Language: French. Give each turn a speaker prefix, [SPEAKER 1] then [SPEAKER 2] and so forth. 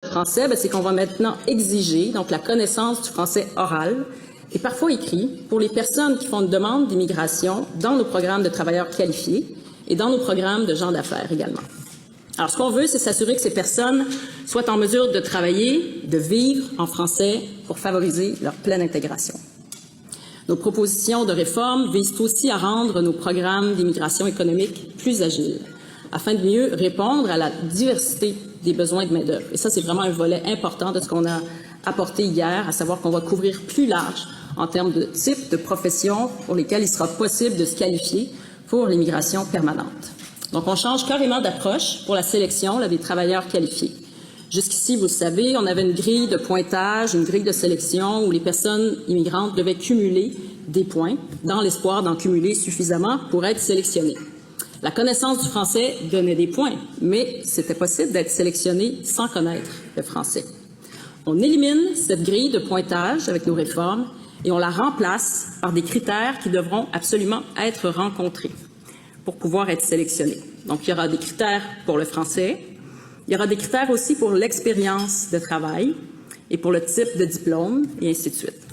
[SPEAKER 1] français, c'est qu'on va maintenant exiger donc la connaissance du français oral et parfois écrit pour les personnes qui font une demande d'immigration dans nos programmes de travailleurs qualifiés et dans nos programmes de gens d'affaires également. Alors, ce qu'on veut, c'est s'assurer que ces personnes soient en mesure de travailler, de vivre en français pour favoriser leur pleine intégration. Nos propositions de réforme visent aussi à rendre nos programmes d'immigration économique plus agiles, afin de mieux répondre à la diversité des besoins de main-d'œuvre. Et ça, c'est vraiment un volet important de ce qu'on a apporté hier, à savoir qu'on va couvrir plus large en termes de type de profession pour lesquelles il sera possible de se qualifier pour l'immigration permanente. Donc, on change carrément d'approche pour la sélection des travailleurs qualifiés. Jusqu'ici, vous le savez, on avait une grille de pointage, une grille de sélection où les personnes immigrantes devaient cumuler des points dans l'espoir d'en cumuler suffisamment pour être sélectionnées. La connaissance du français donnait des points, mais c'était possible d'être sélectionné sans connaître le français. On élimine cette grille de pointage avec nos réformes et on la remplace par des critères qui devront absolument être rencontrés pour pouvoir être sélectionnés. Donc, il y aura des critères pour le français, il y aura des critères aussi pour l'expérience de travail et pour le type de diplôme, et ainsi de suite.